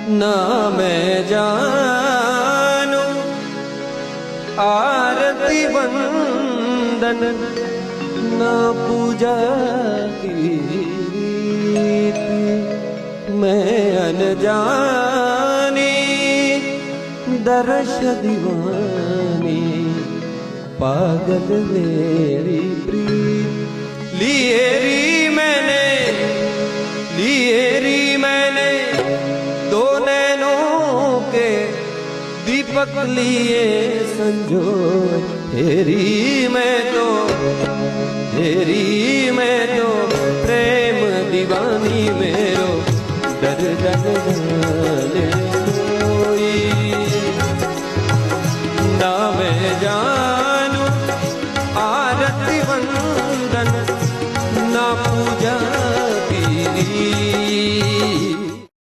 ना मैं जानू आरती वंदन ना पूजा की मैं अनजानी दर्श दीवानी पागल मेरी प्रीत लिए री मैंने दो नैनों के दीपक लिए संजो तेरी मैं तो प्रेम दीवानी मेरो डर जाने कोई ना मैं जान